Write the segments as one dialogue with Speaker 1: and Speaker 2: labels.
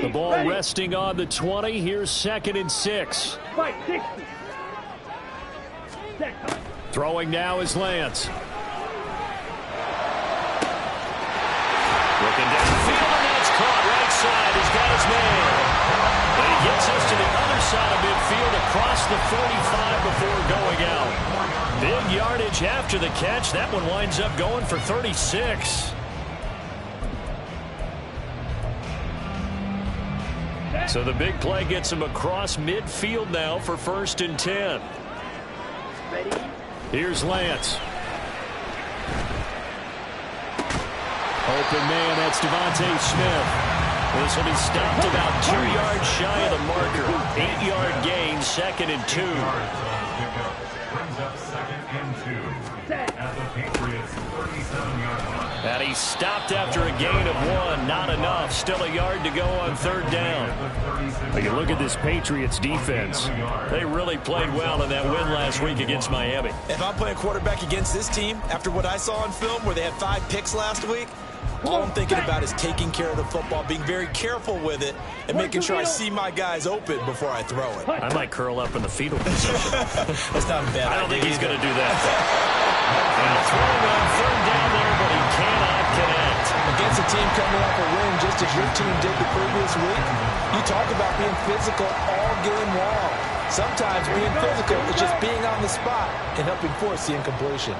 Speaker 1: The ball resting on the 20. Here's 2nd and 6. Throwing now is Lance. Looking downfield, and that's caught right side. He's got his man. And he gets us to the other side of midfield across the 45 before going out. Big yardage after the catch. That one winds up going for 36. So the big play gets him across midfield now for 1st and 10. Here's Lance. Open man, that's Devontae Smith. This will be stopped about 2 yards shy of the marker. 8-yard gain, 2nd and 2.
Speaker 2: Brings up 2nd and 2 at the Patriots 37-yard line.
Speaker 1: And he stopped after a gain of 1. Not enough. Still a yard to go on 3rd down. But you look at this Patriots defense. They really played well in that win last week against Miami.
Speaker 3: If I'm playing quarterback against this team, after what I saw on film where they had 5 picks last week, all I'm thinking about is taking care of the football, being very careful with it, and making sure I see my guys open before I throw it.
Speaker 1: I might curl up in the fetal position.
Speaker 3: That's not a bad idea.
Speaker 1: I don't think he's going to do that. And throwing on 3rd down there, but he cannot connect.
Speaker 3: Against a team coming off a win just as your team did the previous week, you talk about being physical all game long. Sometimes being physical is just being on the spot and helping force the incompletion.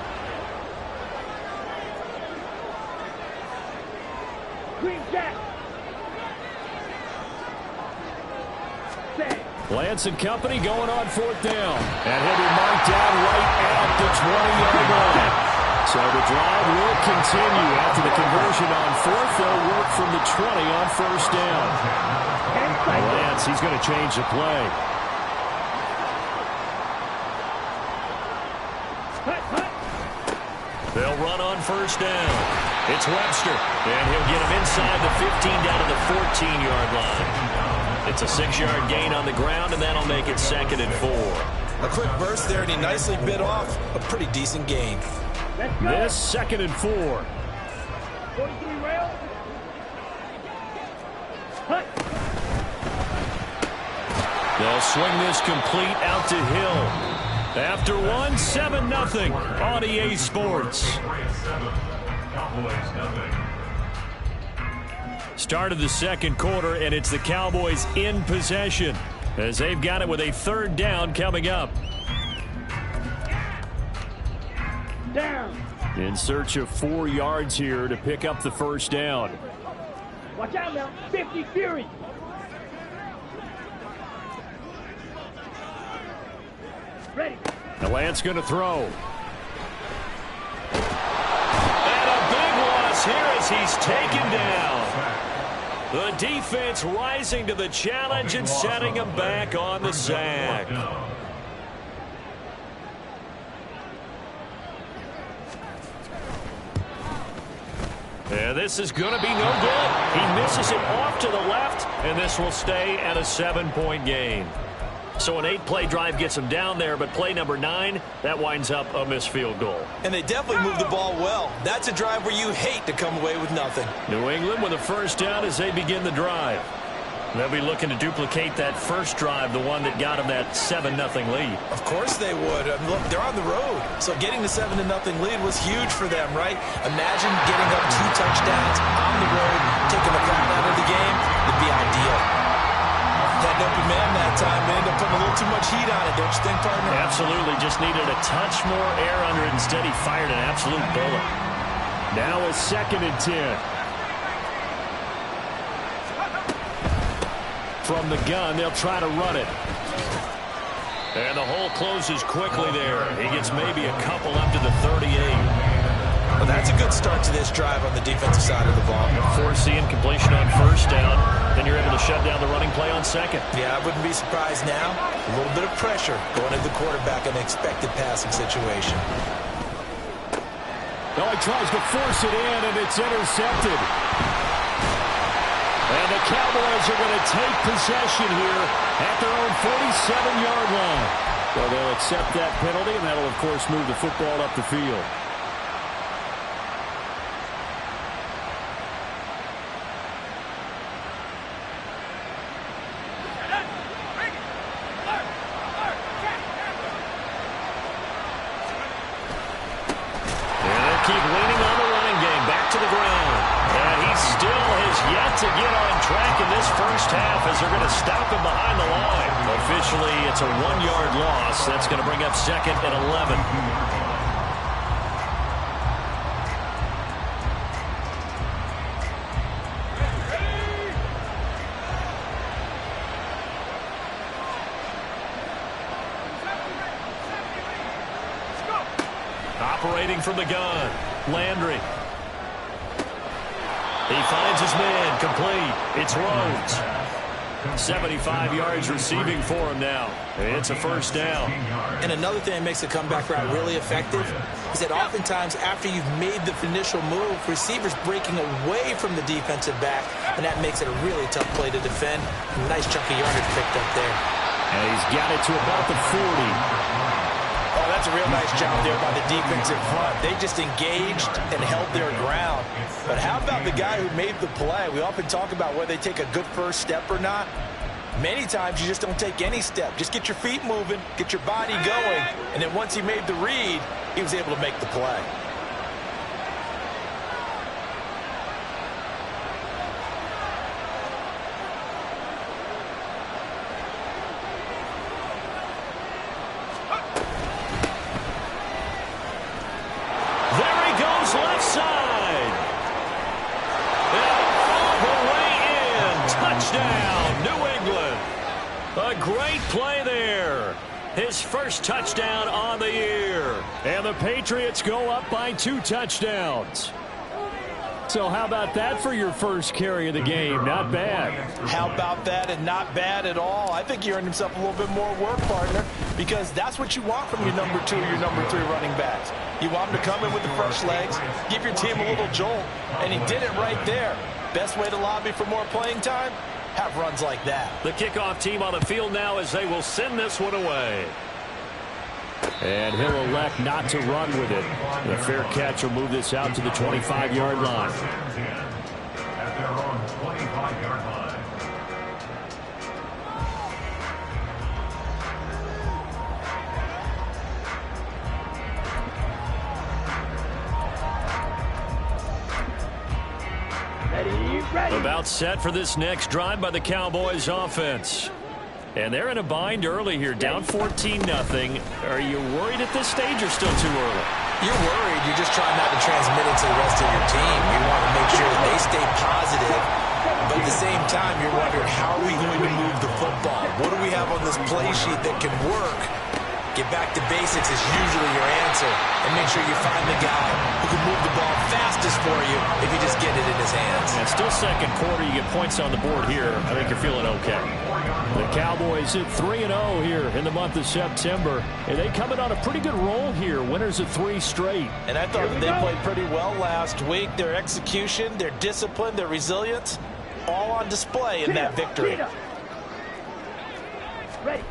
Speaker 1: Lance and company going on 4th down. And he'll be marked down right at the 20-yard line. So the drive will continue after the conversion on 4th. They'll work from the 20 on 1st down. Lance, he's going to change the play. They'll run on 1st down. It's Webster. And he'll get him inside the 15 down to the 14-yard line. It's a 6-yard gain on the ground, and that'll make it 2nd and 4.
Speaker 3: A quick burst there, and he nicely bit off a pretty decent gain.
Speaker 1: This 2nd and 4. They'll swing this complete out to Hill. After 1, 7-0 on EA Sports. Start of the 2nd quarter, and it's the Cowboys in possession as they've got it with a 3rd down coming up.
Speaker 4: Down.
Speaker 1: In search of 4 yards here to pick up the 1st down.
Speaker 4: Watch out now. 50 Fury. Ready.
Speaker 1: Now Lance going to throw. And a big loss here as he's taken down. The defense rising to the challenge and setting him back on the sack. And this is going to be no good. He misses it off to the left, and this will stay at a 7-point game. So an 8-play drive gets him down there, but play number 9, that winds up a missed field goal.
Speaker 3: And they definitely moved the ball well. That's a drive where you hate to come away with nothing.
Speaker 1: New England with a 1st down as they begin the drive. They'll be looking to duplicate that first drive, the one that got them that 7-0 lead.
Speaker 3: Of course they would. Look, they're on the road. So getting the 7-0 lead was huge for them, right? Imagine getting up 2 touchdowns on the road, taking the crowd out of the game. It'd be ideal. Had an open man that time. They ended up putting a little too much heat on it, don't you think, partner?
Speaker 1: Absolutely. Just needed a touch more air under it. Instead, he fired an absolute bullet. Now a 2nd and 10. From the gun, they'll try to run it. And the hole closes quickly there. He gets maybe a couple up to the 38.
Speaker 3: Well, that's a good start to this drive on the defensive side of the ball.
Speaker 1: Force the incompletion on 1st down. Then you're able to shut down the running play on 2nd.
Speaker 3: Yeah, I wouldn't be surprised now. A little bit of pressure going into the quarterback in an expected passing situation.
Speaker 1: Now he tries to force it in, and it's intercepted. And the Cowboys are going to take possession here at their own 47-yard line. So they'll accept that penalty, and that'll, of course, move the football up the field. to get on track in this first half as they're going to stop him behind the line. Officially, it's a 1-yard loss. That's going to bring up 2nd and 11. Operating from the gun, Landry. He finds his man, complete. It's Rhodes. 75 yards receiving for him now. It's a first down.
Speaker 3: And another thing that makes the comeback route really effective is that oftentimes after you've made the initial move, receivers breaking away from the defensive back, and that makes it a really tough play to defend. A nice chunk of yardage picked up there.
Speaker 1: And he's got it to about the 40.
Speaker 3: Oh, that's a real nice job there by the defensive front. They just engaged and held their ground. But how about the guy who made the play? We often talk about whether they take a good first step or not. Many times you just don't take any step. Just get your feet moving, get your body going, and then once he made the read, he was able to make the play.
Speaker 1: Left side. And all the way in. Touchdown, New England. A great play there. His first touchdown on the year. And the Patriots go up by 2 touchdowns. So how about that for your first carry of the game? Not bad.
Speaker 3: How about that, and not bad at all. I think he earned himself a little bit more work, partner, because that's what you want from your number 2 or your number 3 running backs. You want him to come in with the fresh legs, give your team a little jolt, and he did it right there. Best way to lobby for more playing time? Have runs like that.
Speaker 1: The kickoff team on the field now as they will send this one away. And he'll elect not to run with it. The fair catch will move this out to the 25-yard line.
Speaker 2: At their own 25-yard line.
Speaker 4: Ready.
Speaker 1: About set for this next drive by the Cowboys offense. And they're in a bind early here, down 14-0. Are you worried at this stage or still too early?
Speaker 3: You're worried. You're just trying not to transmit it to the rest of your team. You want to make sure that they stay positive. But at the same time, you're wondering, how are we going to move the football? What do we have on this play sheet that can work? Get back to basics is usually your answer. And make sure you find the guy who can move the ball fastest for you if you just get it in his hands.
Speaker 1: And still second quarter, you get points on the board here. I think you're feeling okay. The Cowboys at 3-0 here in the month of September. And they coming on a pretty good roll here. Winners of 3 straight.
Speaker 3: And I thought that they played pretty well last week. Their execution, their discipline, their resilience, all on display in that victory.
Speaker 4: Ready.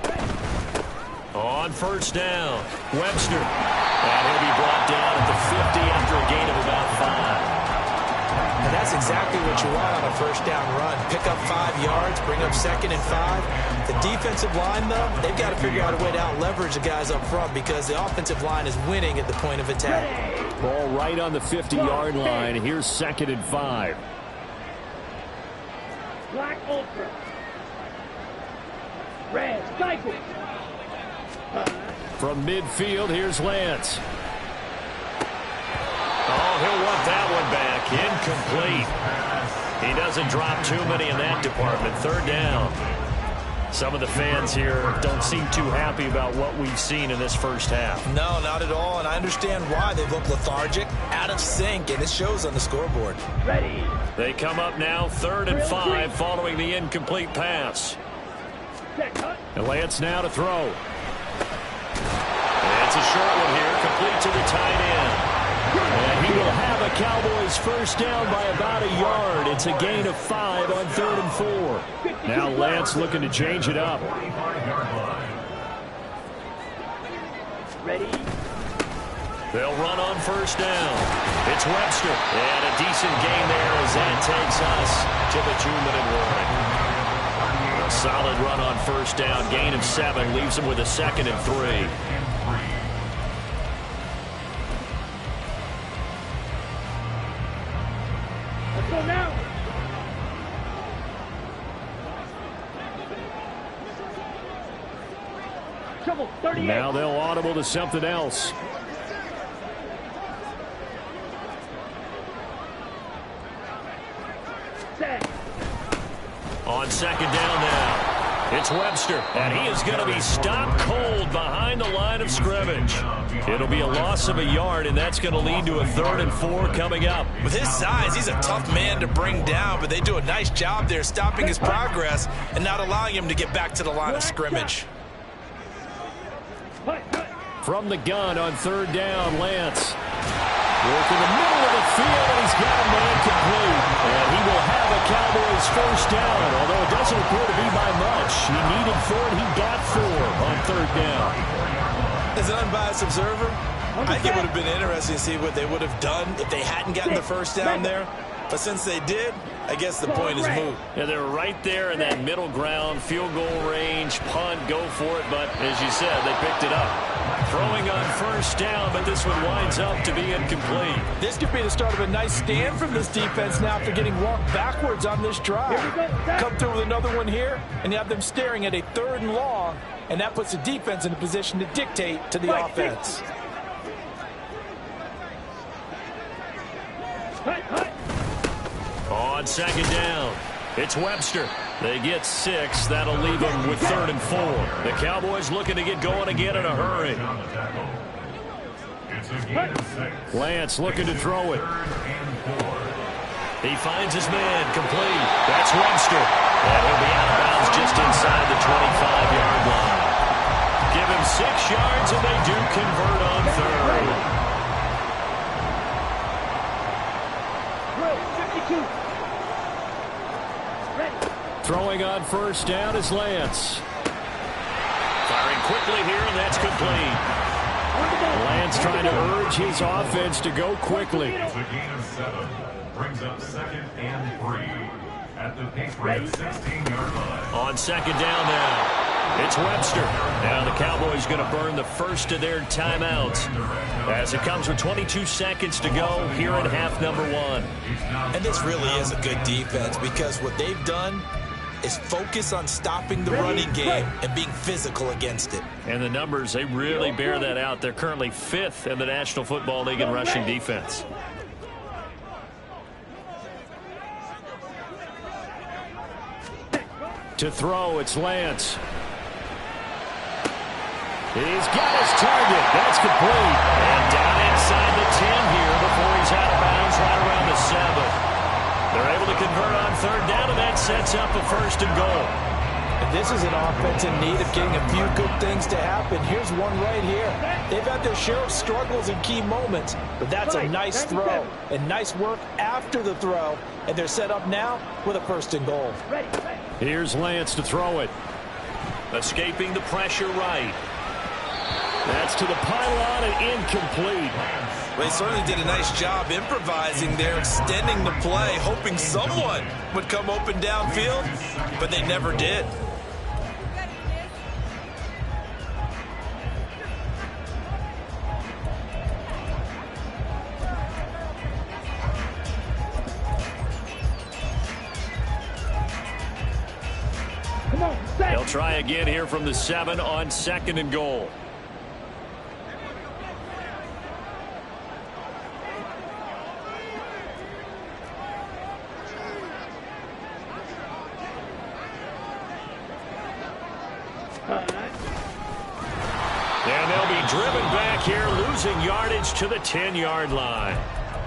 Speaker 1: On first down, Webster. And he'll be brought down at the 50 after a gain of about 5.
Speaker 3: And that's exactly what you want on a first down run. Pick up 5 yards, bring up 2nd and 5. The defensive line, though, they've got to figure out a way to out-leverage the guys up front because the offensive line is winning at the point of attack.
Speaker 1: Ball right on the 50-yard line. Here's 2nd and 5.
Speaker 4: Black Ultra. Red Cycle.
Speaker 1: From midfield, here's Lance. Oh, he'll want that one back. Incomplete. He doesn't drop too many in that department. 3rd down. Some of the fans here don't seem too happy about what we've seen in this first half.
Speaker 3: No, not at all, and I understand why. They've looked lethargic, out of sync, and it shows on the scoreboard.
Speaker 4: Ready.
Speaker 1: They come up now 3rd and 5 following the incomplete pass. And Lance now to throw. It's a short one here, complete to the tight end. And he will have a Cowboys first down by about a yard. It's a gain of 5 on 3rd and 4. Now Lance looking to change it up.
Speaker 4: Ready.
Speaker 1: They'll run on first down. It's Webster. And a decent gain there as that takes us to the 2-minute warning. A solid run on first down. Gain of 7 leaves them with a 2nd and 3.
Speaker 4: Let's go now. Double 38.
Speaker 1: Now they'll audible to something else.
Speaker 4: Set.
Speaker 1: On second down now. It's Webster, and he is going to be stopped cold behind the line of scrimmage. It'll be a loss of a yard, and that's going to lead to a 3rd and 4 coming up.
Speaker 3: With his size, he's a tough man to bring down, but they do a nice job there stopping his progress and not allowing him to get back to the line of scrimmage.
Speaker 1: From the gun on 3rd down, Lance. Work in the middle of the field, and he's got a man complete. And he will have a Cowboys 1st down, although it doesn't appear to be by much. He needed 4, and he got 4 on 3rd down.
Speaker 3: As an unbiased observer, I think it would have been interesting to see what they would have done if they hadn't gotten the 1st down there. But since they did, I guess the point is moot.
Speaker 1: Yeah, they're right there in that middle ground, field goal range, punt, go for it. But as you said, they picked it up. Throwing on 1st down, but this one winds up to be incomplete.
Speaker 3: This could be the start of a nice stand from this defense now after getting walked backwards on this drive. Come through with another one here, and you have them staring at a 3rd and long, and that puts the defense in a position to dictate to the offense.
Speaker 1: On 2nd down, it's Webster. They get 6. That'll leave them with 3rd and 4. The Cowboys looking to get going again in a hurry. Lance looking to throw it. He finds his man complete. That's Webster. And he'll be out of bounds just inside the 25-yard line. Give him 6 yards, and they do convert on 3rd.
Speaker 4: 52.
Speaker 1: Throwing on 1st down is Lance. Firing quickly here, and that's complete. Lance trying to urge his offense to go quickly.
Speaker 2: It's a gain of 7. Brings up 2nd and 3 at the Patriots 16-yard line.
Speaker 1: On 2nd down now, it's Webster. Now the Cowboys going to burn the first of their timeouts as it comes with 22 seconds to go here in half number 1.
Speaker 3: And this really is a good defense because what they've done is focus on stopping the running game and being physical against it.
Speaker 1: And the numbers, they really bear that out. They're currently 5th in the National Football League in rushing defense. To throw, it's Lance. He's got his target. That's complete. And down inside the 10 here before he's out of bounds right around the 7. They're able to convert on 3rd down, and that sets up a 1st and goal.
Speaker 3: And this is an offense in need of getting a few good things to happen. Here's one right here. They've had their share of struggles in key moments, but that's a nice throw and nice work after the throw. And they're set up now with a 1st and goal.
Speaker 1: Here's Lance to throw it. Escaping the pressure right. That's to the pylon and incomplete.
Speaker 3: They certainly did a nice job improvising there, extending the play, hoping someone would come open downfield, but they never did.
Speaker 4: Come on,
Speaker 1: They'll try again here from the 7 on 2nd and goal. And they'll be driven back here, losing yardage to the 10-yard line.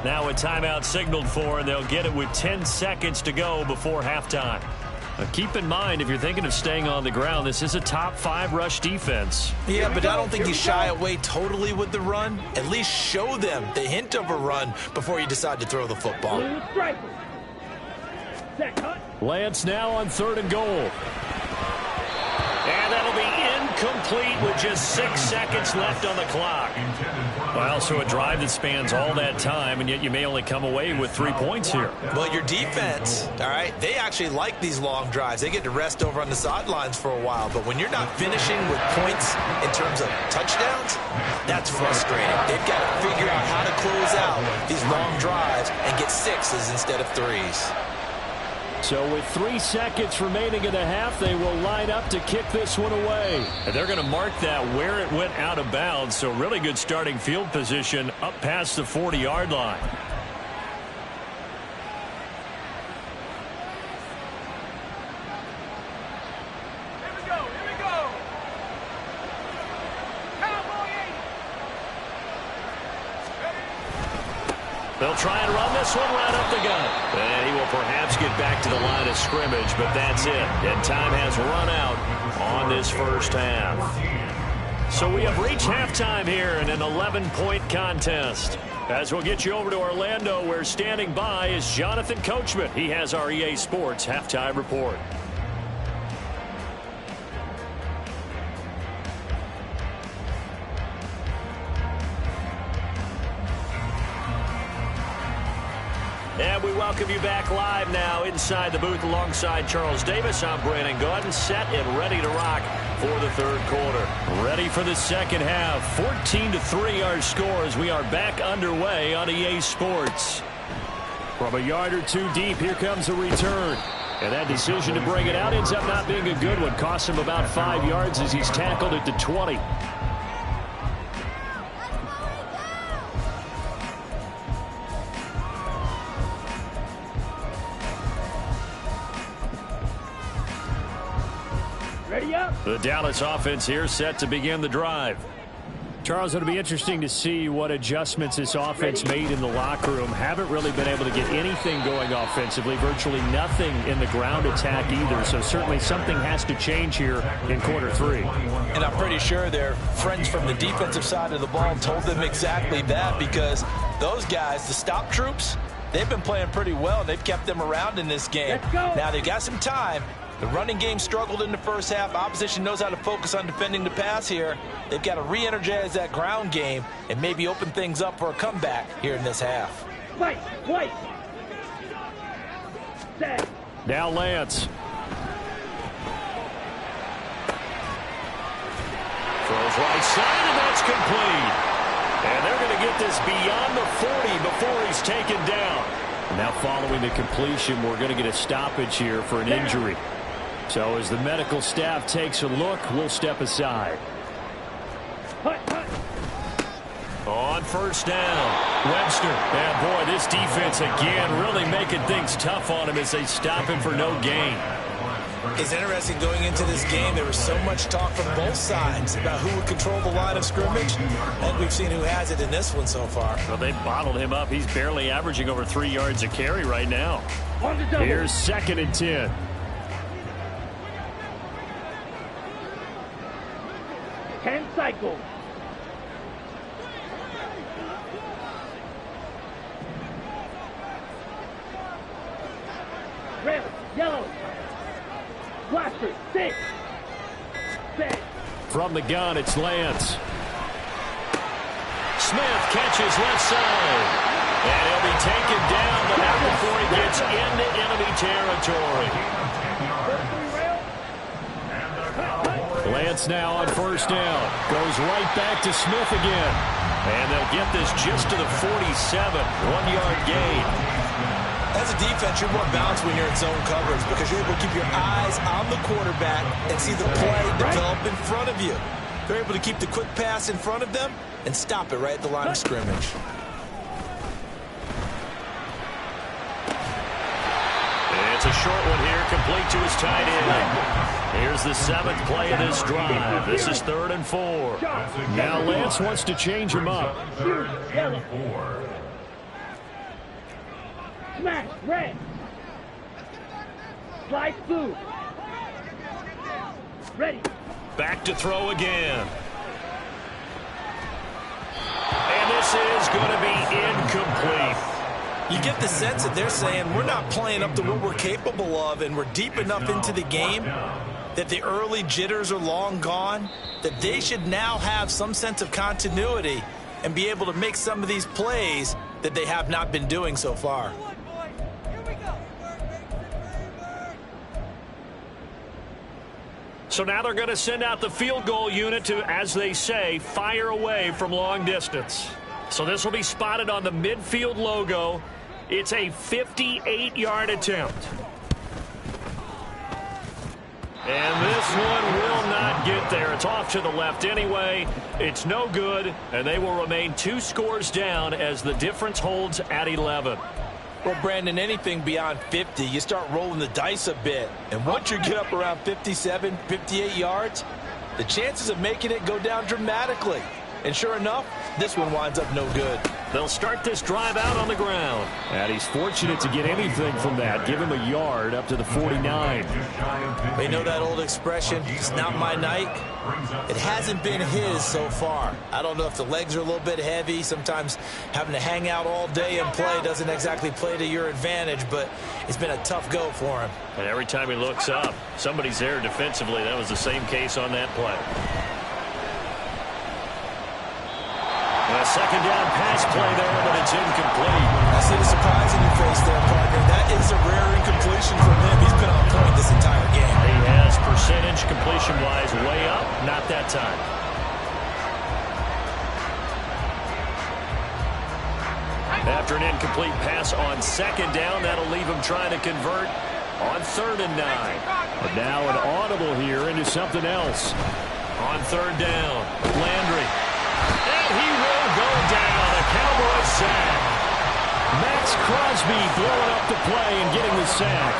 Speaker 1: Now a timeout signaled for, and they'll get it with 10 seconds to go before halftime. Keep in mind, if you're thinking of staying on the ground, this is a top 5 rush defense.
Speaker 3: Yeah, but I don't think you shy away totally with the run. At least show them the hint of a run before you decide to throw the football.
Speaker 1: Lance now on 3rd and goal. And that'll be incomplete with just 6 seconds left on the clock. Well, so a drive that spans all that time, and yet you may only come away with 3 points here.
Speaker 3: Well, your defense, all right, they actually like these long drives. They get to rest over on the sidelines for a while. But when you're not finishing with points in terms of touchdowns, that's frustrating. They've got to figure out how to close out these long drives and get 6s instead of 3s.
Speaker 1: So with 3 seconds remaining in the half, they will line up to kick this one away. And they're going to mark that where it went out of bounds. So really good starting field position up past the 40-yard line. They'll try and run this one right up the gut. And he will perhaps get back to the line of scrimmage, but that's it. And time has run out on this first half. So we have reached halftime here in an 11-point contest. As we'll get you over to Orlando, where standing by is Jonathan Coachman. He has our EA Sports halftime report. And we welcome you back live now inside the booth alongside Charles Davis. I'm Brandon Gaudin, set and ready to rock for the third quarter. Ready for the second half. 14-3 our score as we are back underway on EA Sports. From a yard or two deep, here comes a return. And that decision to bring it out ends up not being a good one. Costs him about 5 yards as he's tackled at the 20. The Dallas offense here set to begin the drive. Charles, it'll be interesting to see what adjustments this offense made in the locker room. Haven't really been able to get anything going offensively. Virtually nothing in the ground attack either. So certainly something has to change here in quarter three.
Speaker 3: And I'm pretty sure their friends from the defensive side of the ball told them exactly that, because those guys, the stop troops, they've been playing pretty well. They've kept them around in this game. Now they've got some time. The running game struggled in the first half. Opposition knows how to focus on defending the pass here. They've got to re-energize that ground game and maybe open things up for a comeback here in this half.
Speaker 4: Wait.
Speaker 1: Now Lance. Throws right side, and that's complete. And they're going to get this beyond the 40 before he's taken down. Now following the completion, we're going to get a stoppage here for an injury. So as the medical staff takes a look, we'll step aside. On first down, Webster. And boy, this defense again really making things tough on him as they stop him for no gain.
Speaker 3: It's interesting going into this game. There was so much talk from both sides about who would control the line of scrimmage. And we've seen who has it in this one so far.
Speaker 1: Well, they bottled him up. He's barely averaging over 3 yards a carry right now. Here's 2nd and 10.
Speaker 4: Cycle. Red, yellow. Blaster, 6.
Speaker 1: From the gun, it's Lance. Smith catches left side. And he'll be taken down, but not before he gets into enemy territory. Lance now on first down. Goes right back to Smith again. And they'll get this just to the 47. 1-yard gain.
Speaker 3: As a defense, you're more balanced when you're in zone coverage because you're able to keep your eyes on the quarterback and see the play develop in front of you. They're able to keep the quick pass in front of them and stop it right at the line of scrimmage.
Speaker 1: It's a short one here, complete to his tight end. Here's the 7th play of this drive. This is 3rd and 4. Now Lance wants to change him up.
Speaker 4: Smash, red. Slice blue. Ready.
Speaker 1: Back to throw again. And this is going to be incomplete.
Speaker 3: You get the sense that they're saying we're not playing up to what we're capable of, and we're deep enough into the game that the early jitters are long gone, that they should now have some sense of continuity and be able to make some of these plays that they have not been doing so far.
Speaker 1: So now they're going to send out the field goal unit to, as they say, fire away from long distance. So this will be spotted on the midfield logo. It's a 58-yard attempt. And this one will not get there. It's off to the left anyway. It's no good, and they will remain 2 scores down as the difference holds at 11.
Speaker 3: Well, Brandon, anything beyond 50, you start rolling the dice a bit. And once you get up around 57, 58 yards, the chances of making it go down dramatically. And sure enough, this one winds up no good.
Speaker 1: They'll start this drive out on the ground. And he's fortunate to get anything from that. Give him a yard up to the 49.
Speaker 3: They know that old expression, it's not my night. It hasn't been his so far. I don't know if the legs are a little bit heavy. Sometimes having to hang out all day and play doesn't exactly play to your advantage, but it's been a tough go for him.
Speaker 1: And every time he looks up, somebody's there defensively. That was the same case on that play. A second down pass play there, but it's incomplete.
Speaker 3: I see the surprise in your face there, partner. That is a rare incompletion from him. He's been on point this entire game.
Speaker 1: He has percentage completion-wise way up. Not that time. After an incomplete pass on second down, that'll leave him trying to convert on 3rd and 9. But now an audible here into something else. On 3rd down, Landry. And he will go down. A Cowboy sack. Max Crosby blowing up the play and getting the sack.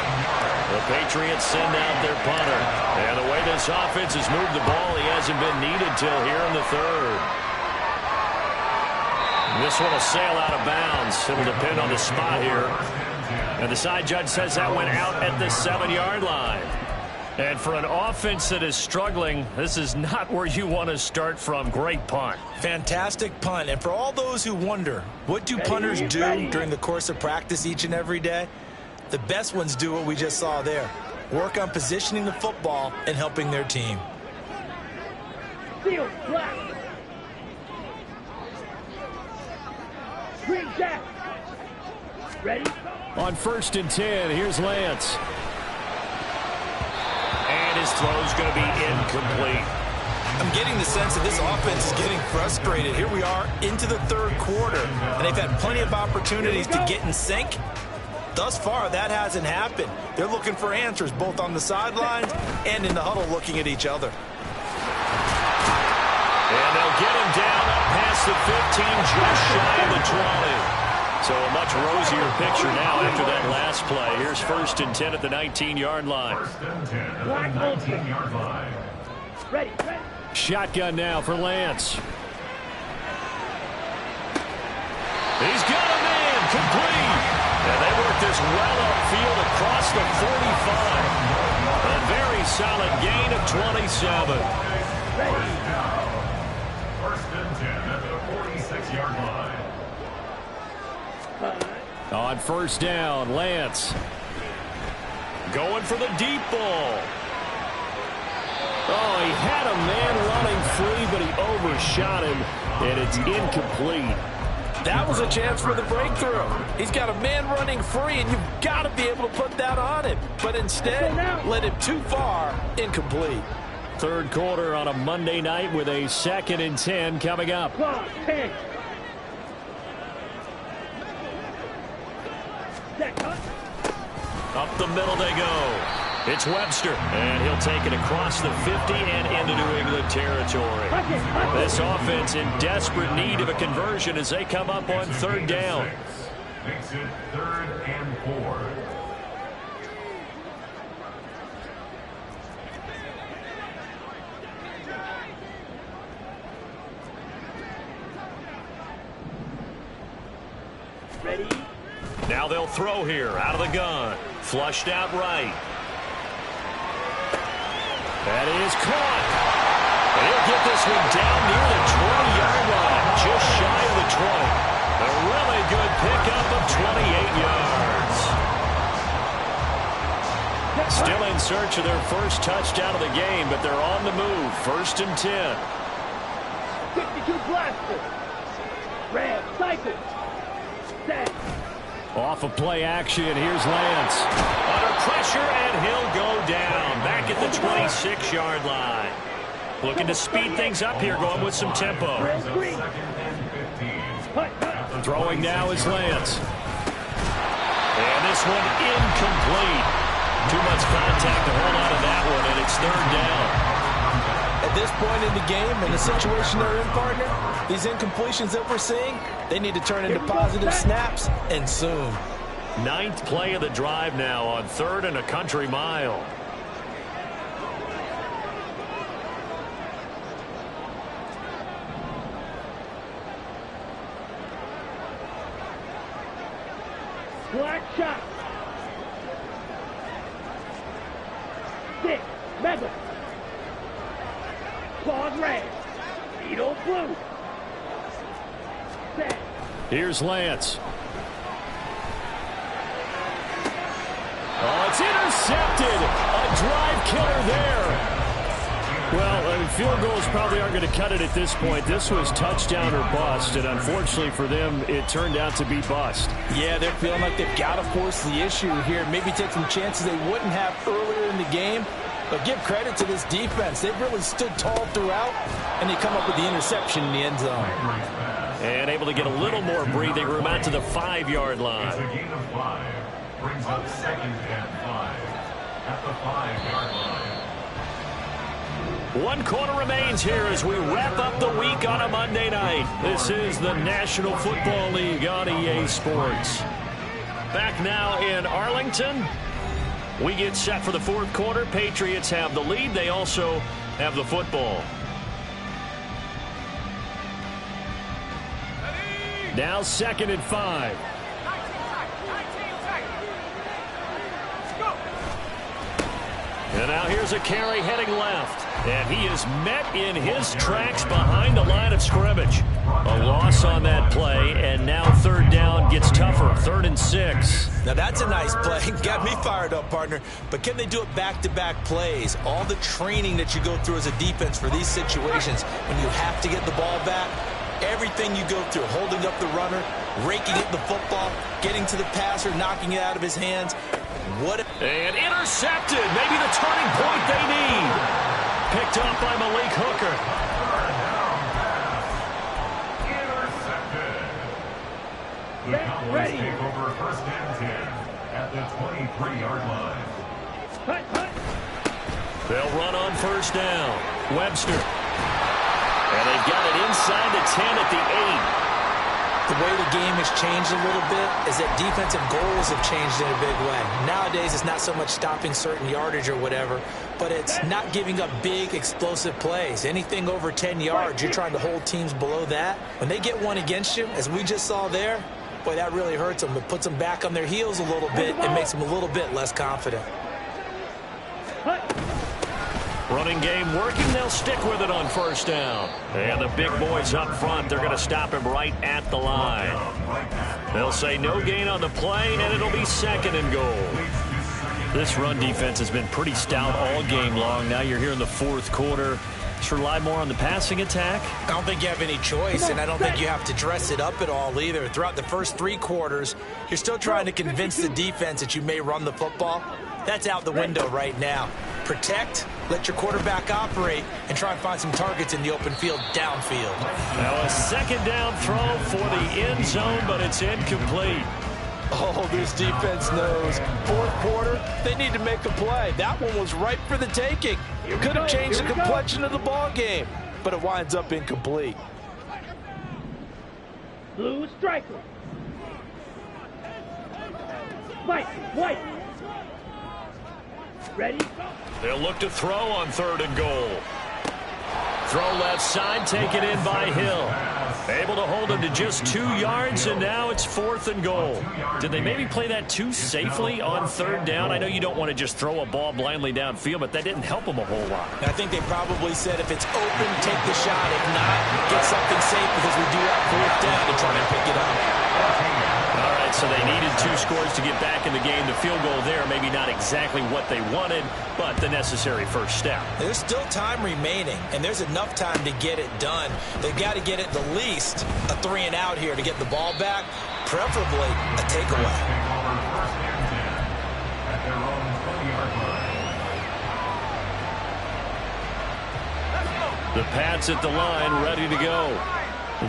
Speaker 1: The Patriots send out their punter. And the way this offense has moved the ball, he hasn't been needed till here in the 3rd. This one will sail out of bounds. It'll depend on the spot here. And the side judge says that went out at the 7-yard line. And for an offense that is struggling, this is not where you want to start from. Great punt.
Speaker 3: Fantastic punt. And for all those who wonder, what do punters do during the course of practice each and every day? The best ones do what we just saw there. Work on positioning the football and helping their team.
Speaker 4: Field black. Green jack. Ready?
Speaker 1: On 1st and 10, here's Lance. And his throw's going to be incomplete.
Speaker 3: I'm getting the sense that this offense is getting frustrated. Here we are into the 3rd quarter, and they've had plenty of opportunities to get in sync. Thus far, that hasn't happened. They're looking for answers both on the sidelines and in the huddle looking at each other.
Speaker 1: And they'll get him down up past the 15, just shy of the 20. So a much rosier picture now after that last play. Here's 1st and 10 at the 19-yard line.
Speaker 2: 19-yard line.
Speaker 4: Ready.
Speaker 1: Shotgun now for Lance. He's got a man complete. And they work this well upfield across the 45. A very solid gain of 27.
Speaker 2: First and 10 at the 46-yard line.
Speaker 1: On 1st down, Lance. Going for the deep ball. Oh, he had a man running free, but he overshot him, and it's incomplete.
Speaker 3: That was a chance for the breakthrough. He's got a man running free, and you've got to be able to put that on him. But instead, led him too far, incomplete.
Speaker 1: 3rd quarter on a Monday night with a 2nd and 10 coming up. Up the middle they go. It's Webster, and he'll take it across the 50 and into New England territory. This offense in desperate need of a conversion as they come up on 3rd down.
Speaker 2: Makes it 3rd and 4.
Speaker 4: Ready?
Speaker 1: Now they'll throw here out of the gun. Flushed out right. That is caught. And he'll get this one down near the 20-yard line, just shy of the 20. A really good pickup of 28 yards. Still in search of their first touchdown of the game, but they're on the move. 1st and 10.
Speaker 4: 52 blaster. Red cycle. Set.
Speaker 1: Off of play action, here's Lance. Under pressure, and he'll go down. Back at the 26-yard line. Looking to speed things up here, going with some tempo. Throwing now is Lance. And this one incomplete. Too much contact to hold on to that one, and it's third down.
Speaker 3: At this point in the game, in the situation they're in, partner, these incompletions that we're seeing, they need to turn into positive snaps, and soon.
Speaker 1: 9th play of the drive now on 3rd and a country mile.
Speaker 4: Black shot. 6. Mega. Claws red. Needle blue. Set.
Speaker 1: Here's Lance. Oh, it's intercepted. A drive killer there. Well, field goals probably aren't going to cut it at this point. This was touchdown or bust, and unfortunately for them, it turned out to be bust.
Speaker 3: Yeah, they're feeling like they've got to force the issue here. Maybe take some chances they wouldn't have earlier in the game. But give credit to this defense. They've really stood tall throughout, and they come up with the interception in the end zone.
Speaker 1: And able to get a little more breathing room out to the 5-yard line.
Speaker 2: It's a gain of 5. Brings up 2nd and 5 at the 5-yard line.
Speaker 1: 1 quarter remains here as we wrap up the week on a Monday night. This is the National Football League on EA Sports. Back now in Arlington. We get set for the 4th quarter. Patriots have the lead. They also have the football. Now 2nd and 5. And now here's a carry heading left. And he is met in his tracks behind the line of scrimmage. A loss on that play, and now 3rd down gets tougher. 3rd and 6.
Speaker 3: Now that's a nice play. Got me fired up, partner. But can they do it back-to-back plays? All the training that you go through as a defense for these situations, when you have to get the ball back, everything you go through, holding up the runner, raking at the football, getting to the passer, knocking it out of his hands.
Speaker 1: And intercepted. Maybe the turning point they need. Picked up by Malik Hooker.
Speaker 2: Intercepted. The Cowboys take over 1st and 10 at the 23-yard line.
Speaker 4: Hut, hut.
Speaker 1: They'll run on 1st down. Webster. And they've got it inside the 10 at the 8.
Speaker 3: The way the game has changed a little bit is that defensive goals have changed in a big way. Nowadays, it's not so much stopping certain yardage or whatever, but it's not giving up big, explosive plays. Anything over 10 yards, you're trying to hold teams below that. When they get one against you, as we just saw there, boy, that really hurts them. It puts them back on their heels a little bit and makes them a little bit less confident.
Speaker 1: Running game working. They'll stick with it on 1st down. And the big boys up front, they're going to stop him right at the line. They'll say no gain on the play, and it'll be 2nd and goal. This run defense has been pretty stout all game long. Now you're here in the 4th quarter. Just rely more on the passing attack.
Speaker 3: I don't think you have any choice, and I don't think you have to dress it up at all either. Throughout the first 3 quarters, you're still trying to convince the defense that you may run the football. That's out the window right now. Protect, let your quarterback operate, and try and find some targets in the open field downfield.
Speaker 1: Now a 2nd down throw for the end zone, but it's incomplete.
Speaker 3: Oh, this defense knows. 4th quarter, they need to make a play. That one was ripe for the taking. Could have changed the complexion of the ball game, but it winds up incomplete.
Speaker 4: Blue striker. White. Ready?
Speaker 1: They'll look to throw on 3rd and goal. Throw left side, taken in by Hill. Able to hold him to just 2 yards, and now it's 4th and goal. Did they maybe play that too safely on 3rd down? I know you don't want to just throw a ball blindly downfield, but that didn't help them a whole lot.
Speaker 3: I think they probably said if it's open, take the shot. If not, get something safe because we do have 4th down to try and pick it up.
Speaker 1: All right, so they needed 2 scores to get back in the game. The field goal there, maybe not exactly what they wanted, but the necessary first step.
Speaker 3: There's still time remaining, and there's enough time to get it done. They've got to get at the least a 3 and out here to get the ball back, preferably a takeaway.
Speaker 1: The Pats at the line, ready to go.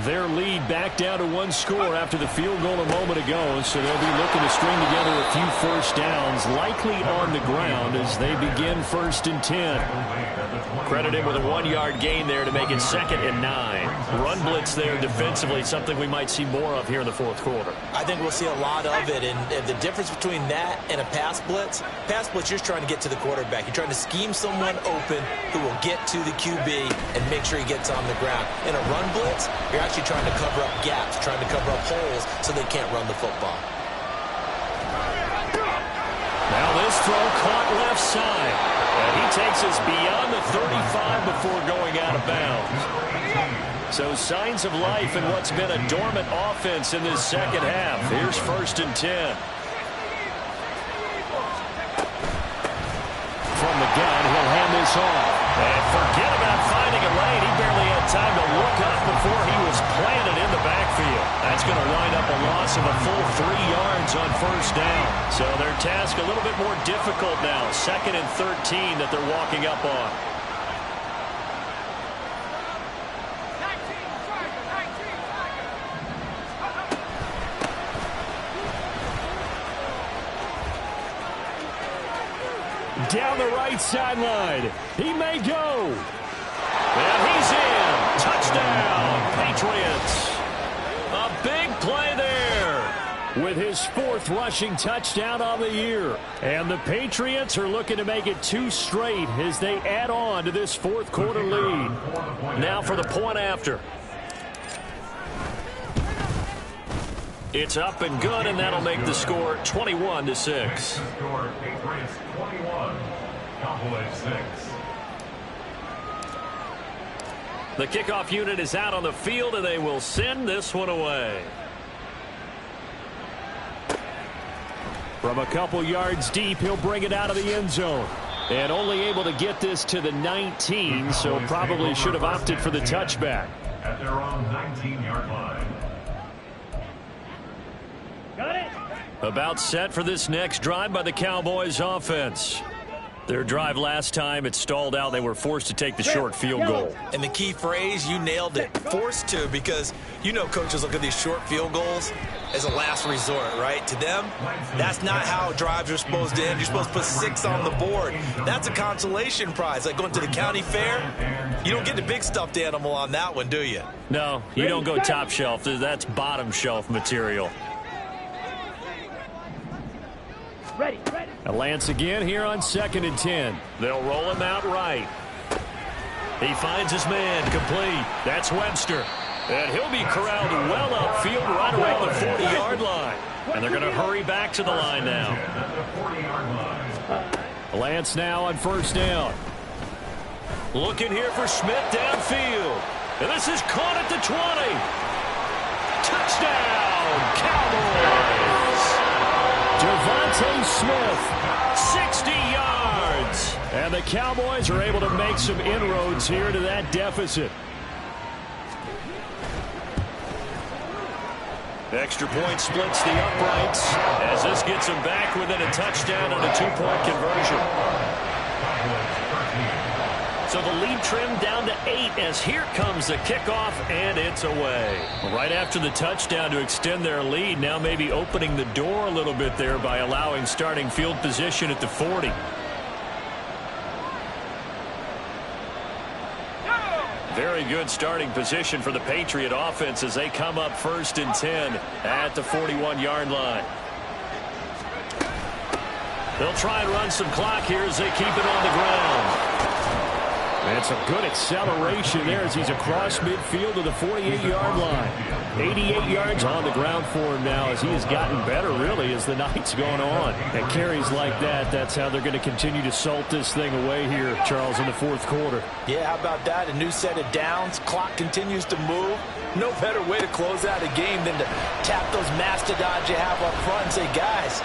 Speaker 1: Their lead back down to one score after the field goal a moment ago, so they'll be looking to string together a few first downs, likely on the ground as they begin 1st and 10.
Speaker 5: Credit him with a 1-yard gain there to make it 2nd and 9. Run blitz there defensively, something we might see more of here in the 4th quarter.
Speaker 3: I think we'll see a lot of it, and the difference between that and a pass blitz, you're just trying to get to the quarterback. You're trying to scheme someone open who will get to the QB and make sure he gets on the ground. In a run blitz, you're actually trying to cover up gaps, trying to cover up holes so they can't run the football.
Speaker 1: Now this throw caught left side. And he takes us beyond the 35 before going out of bounds. So signs of life in what's been a dormant offense in this second half. Here's 1st and 10. From the gun, he'll hand this off. And forget about finding a lane. He barely had time to look up before he was planted in the backfield. That's going to wind up a loss of a full 3 yards on 1st down. So their task a little bit more difficult now. 2nd and 13 that they're walking up on. Down the right sideline. He may go. And he's in. Touchdown, Patriots. A big play there with his 4th rushing touchdown on the year. And the Patriots are looking to make it 2 straight as they add on to this 4th quarter lead. Now for the point after. It's up and good, and that'll make the score 21-6.
Speaker 2: Patriots 21, Cowboys 6.
Speaker 1: The kickoff unit is out on the field, and they will send this one away. From a couple yards deep, he'll bring it out of the end zone. And only able to get this to the 19, so probably should have opted for the touchback.
Speaker 2: At their own 19-yard line.
Speaker 4: Got it.
Speaker 1: About set for this next drive by the Cowboys offense. Their drive last time, it stalled out. They were forced to take the short field goal.
Speaker 3: And the key phrase, you nailed it, forced to, because you know coaches look at these short field goals as a last resort, right? To them, that's not how drives are supposed to end. You're supposed to put 6 on the board. That's a consolation prize. Like going to the county fair, you don't get the big stuffed animal on that one, do you?
Speaker 1: No, you don't go top shelf. That's bottom shelf material.
Speaker 4: Ready.
Speaker 1: A Lance again here on 2nd and 10. They'll roll him out right. He finds his man complete. That's Webster. And he'll be corralled well upfield right around the 40-yard line. And they're going to hurry back to the line now. Lance now on 1st down. Looking here for Smith downfield. And this is caught at the 20. Touchdown, Cowboys. Devontae Smith, 60 yards. And the Cowboys are able to make some inroads here to that deficit. Extra point splits the uprights as this gets them back within a touchdown on a 2-point conversion. So the lead trimmed down to 8 as here comes the kickoff, and it's away. Right after the touchdown to extend their lead, now maybe opening the door a little bit there by allowing starting field position at the 40. Very good starting position for the Patriot offense as they come up 1st and 10 at the 41-yard line. They'll try and run some clock here as they keep it on the ground. And some good acceleration there as he's across midfield to the 48-yard line. 88 yards on the ground for him now as he has gotten better, really, as the night's gone on. And carries like that, that's how they're going to continue to salt this thing away here, Charles, in the 4th quarter.
Speaker 3: Yeah, how about that? A new set of downs. Clock continues to move. No better way to close out a game than to tap those mastodons you have up front and say, guys,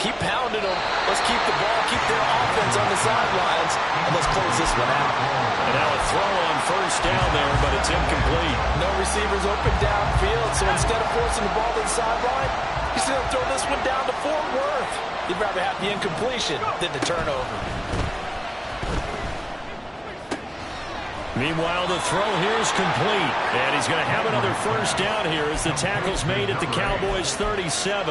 Speaker 3: keep pounding them. Let's keep the ball, keep their offense on the sidelines, and let's close this one out.
Speaker 1: And now a throw on 1st down there, but it's incomplete.
Speaker 3: No receivers open downfield, so instead of forcing the ball to the sideline, he's going to throw this one down to Fort Worth. He'd rather have the incompletion than the turnover.
Speaker 5: Meanwhile, the throw here is complete. And he's going to have another first down here as the tackle's made at the Cowboys' 37.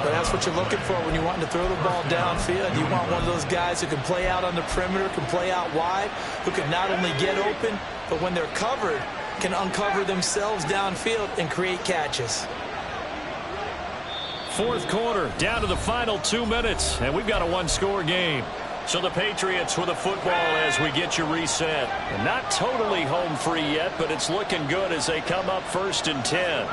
Speaker 3: But that's what you're looking for when you want to throw the ball downfield. You want one of those guys who can play out on the perimeter, can play out wide, who can not only get open, but when they're covered, can uncover themselves downfield and create catches.
Speaker 5: Fourth quarter, down to the final 2 minutes, and we've got a one-score game. So the Patriots with the football as we get you reset. And not totally home free yet, but it's looking good as they come up 1st and 10.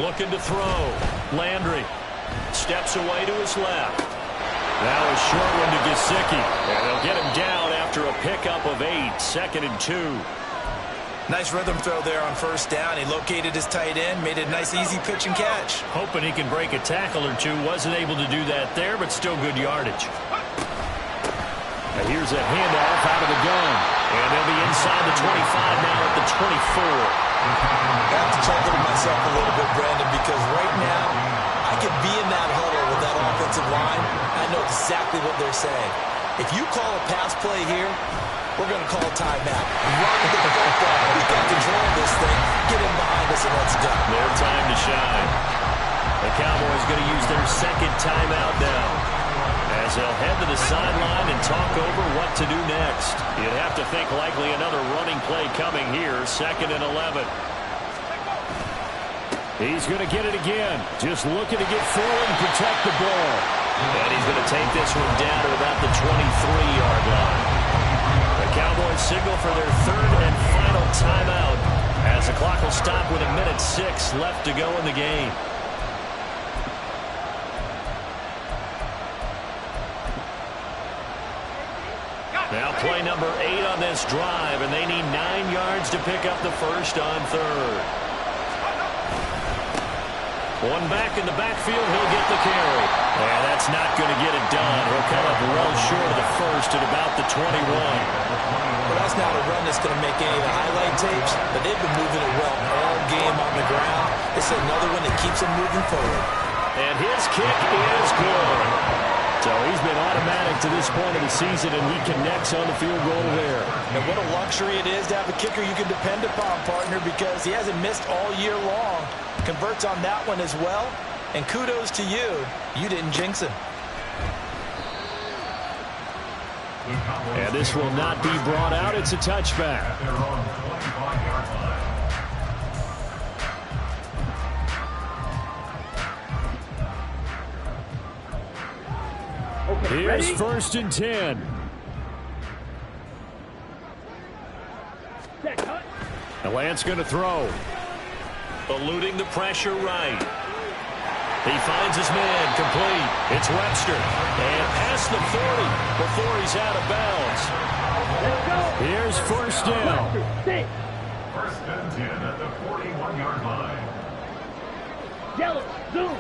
Speaker 5: Looking to throw. Landry steps away to his left. Now a short one to Gesicki. And they'll get him down after a pickup of 8. 2nd and 2.
Speaker 3: Nice rhythm throw there on first down. He located his tight end, made it a nice easy pitch and catch.
Speaker 5: Hoping he can break a tackle or two. Wasn't able to do that there, but still good yardage. And here's a handoff out of the gun. And they'll be inside the 25 now at the 24.
Speaker 3: I have to chuckle to myself a little bit, Brandon, because right now I could be in that huddle with that offensive line. I know exactly what they're saying. If you call a pass play here, we're going to call a timeout. Run the football. We got control of this thing. Get him behind us and let's go.
Speaker 5: Their time to shine. The Cowboys going to use their second timeout now, as they'll head to the sideline and talk over what to do next. You'd have to think likely another running play coming here. 2nd and 11. He's going to get it again. Just looking to get forward and protect the ball. And he's going to take this one down to about the 23-yard line. The Cowboys signal for their 3rd and final timeout as the clock will stop with 1:06 left to go in the game. Now play number 8 on this drive, and they need 9 yards to pick up the first on 3rd. One back in the backfield, he'll get the carry. And that's not going to get it done. He'll come up well short of the first at about the 21.
Speaker 3: Well, that's not a run that's going to make any of the highlight tapes, but they've been moving it well all game on the ground. It's another one that keeps them moving forward.
Speaker 5: And his kick is good. So he's been automatic to this point of the season, and he connects on the field goal there.
Speaker 3: And what a luxury it is to have a kicker you can depend upon, partner, because he hasn't missed all year long. Converts on that one as well. And kudos to you. You didn't jinx him.
Speaker 5: And this will not be brought out. It's a touchback.
Speaker 2: At their own 25-yard line.
Speaker 1: Okay,
Speaker 5: here's
Speaker 1: ready?
Speaker 5: 1st and 10.
Speaker 1: Set, cut.
Speaker 5: The Lance going to throw. Eluding the pressure right. He finds his man complete. It's Webster. And past the 40 before he's out of bounds.
Speaker 1: Let's go.
Speaker 5: Here's 1st down.
Speaker 1: Stay.
Speaker 2: 1st and 10 at the 41-yard line.
Speaker 1: Yellow. Zoom.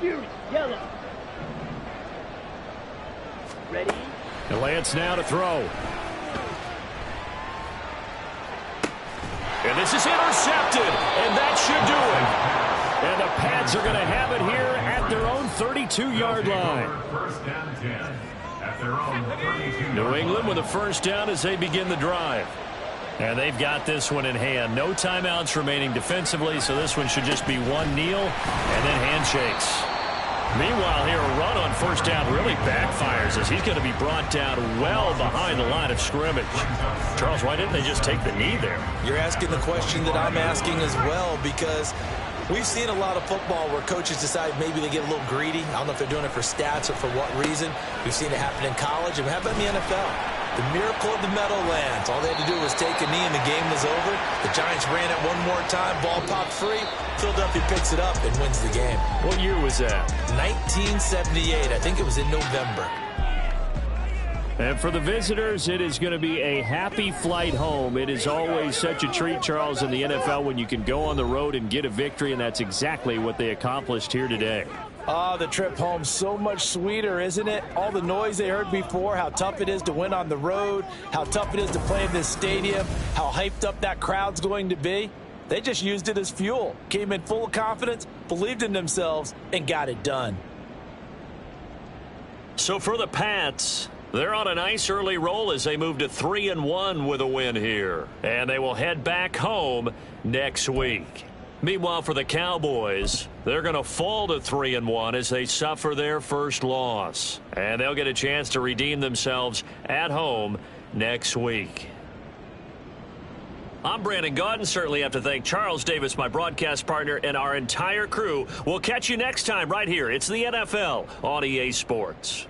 Speaker 1: Fury. Yellow. Ready.
Speaker 5: The Lance now to throw. And this is intercepted, and that should do it. And the Pats are going to have it here at their own 32-yard line.
Speaker 2: 1st and 10 at their own 32-yard
Speaker 5: New England
Speaker 2: line.
Speaker 5: with a first down as they begin the drive. And they've got this one in hand. No timeouts remaining defensively, so this one should just be one kneel and then handshakes. Meanwhile, here a run on first down really backfires as he's going to be brought down well behind the line of scrimmage. Charles, why didn't they just take the knee there?
Speaker 3: You're asking the question that I'm asking as well, because we've seen a lot of football where coaches decide maybe they get a little greedy. I don't know if they're doing it for stats or for what reason. We've seen it happen in college, and how about in the NFL? The miracle of the Meadowlands. All they had to do was take a knee and the game was over. The Giants ran it one more time. Ball popped free. Philadelphia picks it up and wins the game.
Speaker 5: What year was that?
Speaker 3: 1978. I think it was in November.
Speaker 5: And for the visitors, it is going to be a happy flight home. It is always such a treat, Charles, in the NFL when you can go on the road and get a victory, and that's exactly what they accomplished here today.
Speaker 3: The trip home so much sweeter, isn't it? All the noise they heard before, how tough it is to win on the road, how tough it is to play in this stadium, how hyped up that crowd's going to be. They just used it as fuel. Came in full of confidence, believed in themselves, and got it done.
Speaker 5: So for the Pats, they're on a nice early roll as they move to 3-1 with a win here. And they will head back home next week. Meanwhile, for the Cowboys, they're going to fall to 3-1 as they suffer their first loss. And they'll get a chance to redeem themselves at home next week. I'm Brandon Gaudin. Certainly have to thank Charles Davis, my broadcast partner, and our entire crew. We'll catch you next time right here. It's the NFL on EA Sports.